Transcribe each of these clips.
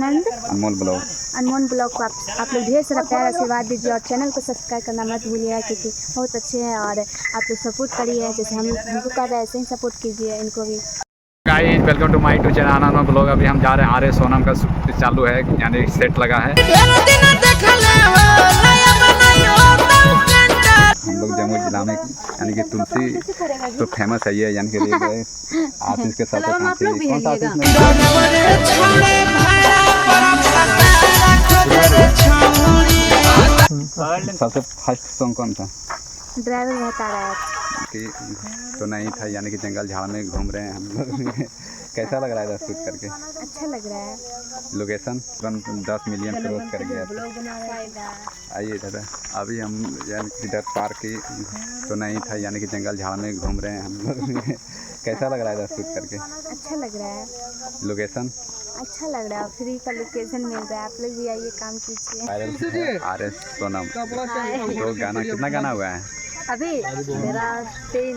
आनंद अनमोल blog को आप लोग ढेर सारा प्यार आशीर्वाद दीजिए और चैनल को सब्सक्राइब करना मत भूलिएगा क्योंकि बहुत अच्छे हैं और आप लोग सपोर्ट करिए जैसे हम हमको कर रहे हैं ऐसे ही सपोर्ट कीजिए इनको भी। Guys welcome to my channel Anand blog. अभी हम जा रहे हैं आर एस सोनम का शूट चालू है, यानी सेट लगा है। हम लोग जमुई जिला में यानी कि तुलसी तो फेमस है ये, यानी कि आशीष के साथ सबसे फर्स्ट सॉन्ग कौन था? ड्राइवर बता रहा है कि तो नहीं था, यानी कि जंगल झाड़ में घूम रहे हैं हम लोग। कैसा लग रहा है शूट करके? अच्छा लग रहा है। लोकेशन 10 मिलियन क्रॉस कर गया। आइए दादा, अभी हम यानी इधर पार्क की तो नहीं था, यानी कि जंगल झाड़ में घूम रहे हैं हम लोग। कैसा लग रहा है शूट करके? अच्छा लग रहा है। लोकेशन अच्छा लग रहा है, फ्री का लोकेशन मिल रहा है, आप लोग भी आइए काम कीजिए। आर एस सोनम तो गाना कितना गाना हुआ है अभी? मेरा 3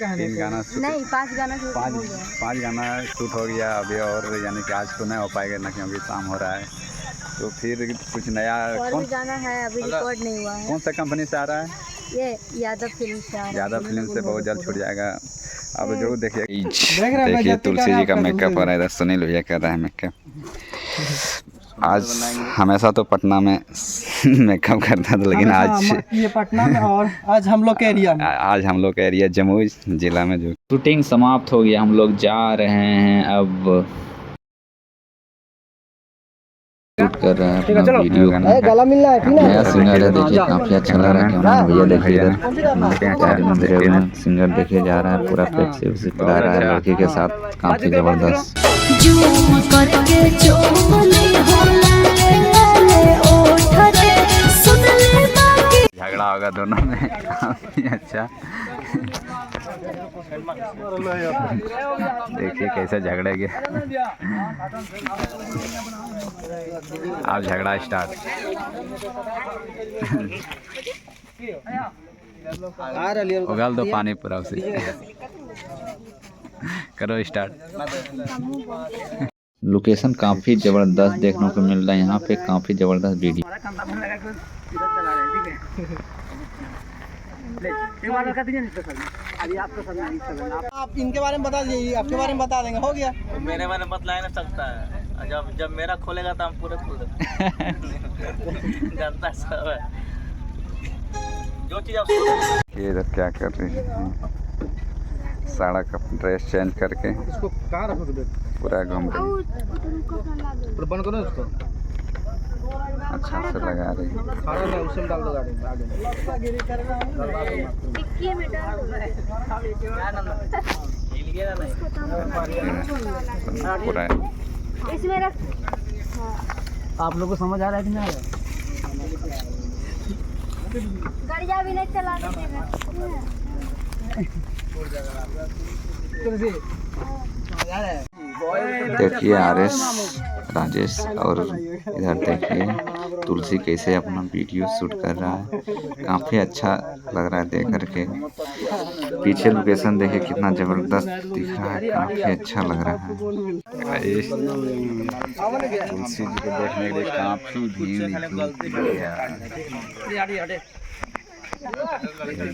गाना नहीं 5 गाना शूट हो गया। 5 गाना शूट हो गया अभी, और यानी कि आज तो नहीं हो पाएगा ना, क्योंकि शाम हो रहा है। तो फिर कुछ नया और भी गाना है अभी रिकॉर्ड नहीं हुआ है। कौन सा कंपनी से आ रहा है? ये यादव फिल्म से आ रहा है। यादव फिल्म से बहुत जल्द छूट जाएगा, अब जरूर देखिए। देखिए तुलसी जी का मेकअप हो रहा है, इधर सुनील भैया कर रहा है मेकअप। आज हमेशा तो पटना में मेकअप करता था, लेकिन आज ये पटना में और आज हम लोग के एरिया में, आज हम लोग का एरिया जमुई जिला में जो शूटिंग समाप्त हो गया, हम लोग जा रहे हैं अब शूट कर रहे हैं अपना वीडियो का। नया सिंगर है, देखिए काफी अच्छा लग रहा है। भैया देखिए इधर सिंगर देखे जा रहा है, पूरा फ्लेक्सी करा रहा है लड़की के साथ, काफी जबरदस्त। झगड़ा होगा दोनों में, काफी अच्छा। देखिए कैसे झगड़ेंगे। अब झगड़ा स्टार्ट। उगल दो पानी पूरा उसे। करो स्टार्ट। लोकेशन काफ़ी ज़बरदस्त देखने को मिल रहा है यहाँ पे, काफ़ी ज़बरदस्त वीडियो। आप इनके बारे में बता दीजिए, आपके बारे में बता देंगे, हो गया। मेरे बारे में बतलाया ना सकता है, जब मेरा खोलेगा तो हम पूरे खोल देंगे। जानता सब है जो चीज़ आप। ये इधर क्या कर रही है? साड़ा का ड्रेस चेंज करके इसको कहाँ रखो पूरा घूम रही है। बंद करो इसको, अच्छा से लगा रही है। खाना ना उसमें डाल दो गाड़ी में आगे। पूरा इसमें रख। आप लोग को समझ आ रहा है कि नहीं आ रहा है? गाड़ियाँ भी नहीं चला देखिए आर एस राजेश, और इधर देखिए तुलसी कैसे अपना वीडियो शूट कर रहा है, काफ़ी अच्छा लग रहा है देख करके। पीछे लोकेशन देखिए कितना ज़बरदस्त दिख रहा है, काफ़ी अच्छा लग रहा है। तुलसी जी को देखने के लिए काफ़ी भीड़ है,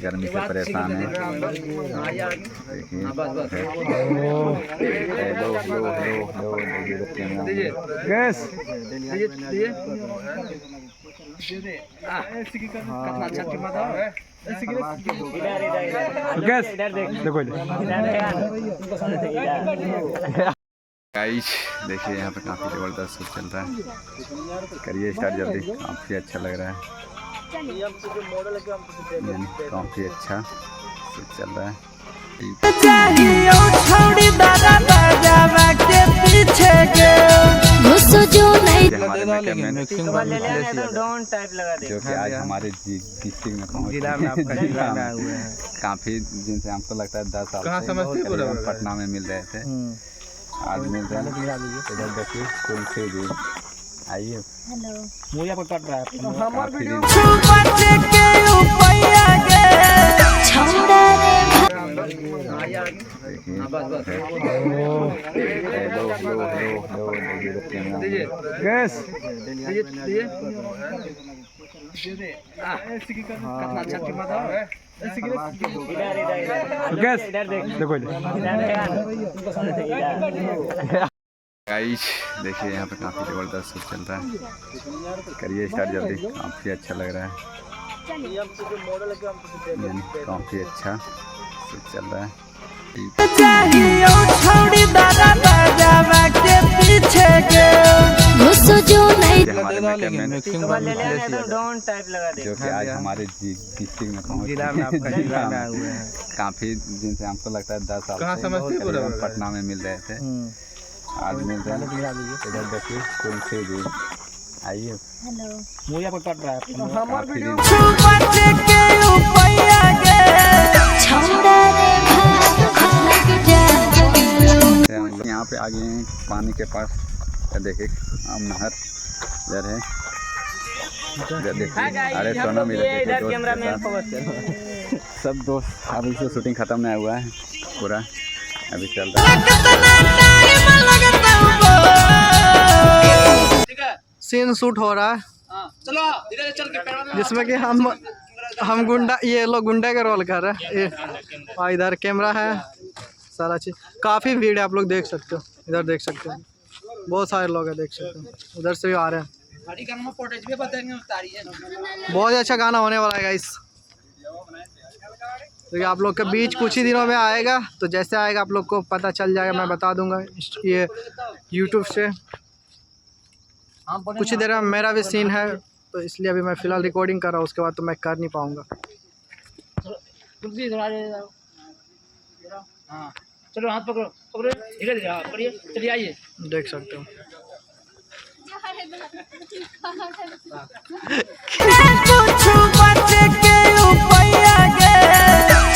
गर्मी से परेशान है। गाइस देखिए यहाँ पे काफ़ी ज़बरदस्त शूट चल रहा है, करिए स्टार्ट जल्दी, काफ़ी अच्छा लग रहा है, काफ़ी अच्छा शूट चल रहा है। जो कि आज हमारे डिस्ट्रिक्ट में काफ़ी दिन से हमको लगता है 10 साल से पटना में मिल रहे थे, आज मिल रहे हैं। इधर देखिए तुलसी जी, आइए। मुझे पर कट रहा है। गाइस देखिए यहाँ पे काफ़ी ज़बरदस्त शूट चल रहा है। करिए स्टार्ट जल्दी, काफ़ी अच्छा लग रहा है, काफ़ी अच्छा शूट चल रहा है। जो कि आज हमारे डिस्ट्रिक्ट में काफ़ी दिन से हमको लगता है 10 साल से पटना में मिल रहे थे, आज मिल रहे हैं। इधर देखिए कौन से जी आइए, मुझे पर कट रहा है काफ़ी दिन से हम लोग यहाँ पे आ गए हैं पानी के पास। देखिए आम नहर इधर है, इधर देखिए। अरे सोना मेरे सब दोस्त अभी से शूटिंग खत्म नहीं हुआ है, पूरा अभी चल रहा है। सीन शूट हो रहा है जिसमें कि हम गुंडा, ये लोग गुंडा का रोल कर रहे हैं। और इधर कैमरा है, सारा चीज। काफ़ी भीड़ है, आप लोग देख सकते हो, इधर देख सकते हो बहुत सारे लोग हैं, देख सकते हो उधर से भी आ रहे हैं। बहुत अच्छा गाना होने वाला है गाइस, तो आप लोग के बीच कुछ ही दिनों में आएगा। तो जैसे आएगा आप लोग को पता चल जाएगा, मैं बता दूंगा ये यूट्यूब से। कुछ ही देर में मेरा भी सीन है, तो इसलिए अभी मैं फ़िलहाल रिकॉर्डिंग कर रहा हूँ, उसके बाद तो मैं कर नहीं पाऊँगा। चलो हाथ पकड़ो पकड़ो, धीरे धीरे हाथ पकड़िए, चलिए आइए। देख सकते हो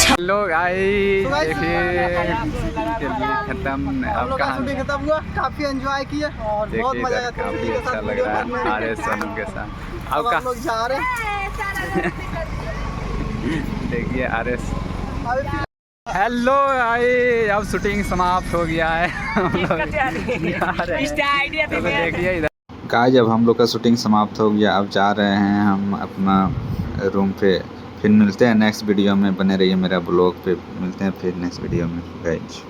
हेलो गाइस, देखिए खत्म, अब कहाँ खत्म हुआ, काफ़ी एंजॉय किया और बहुत मजा आया। काफ़ी अच्छा लग रहा है आर एस सोनू के साथ। अब हम लोग जा रहे हैं, देखिए आर एस। हेलो भाई, अब शूटिंग समाप्त हो गया है, हम लोग देखिए इधर। गाइस जब हम लोग का शूटिंग समाप्त हो गया, अब जा रहे हैं हम अपना रूम पे। फिर मिलते हैं नेक्स्ट वीडियो में, बने रहिए मेरा ब्लॉग पे। मिलते हैं फिर नेक्स्ट वीडियो में गाइस।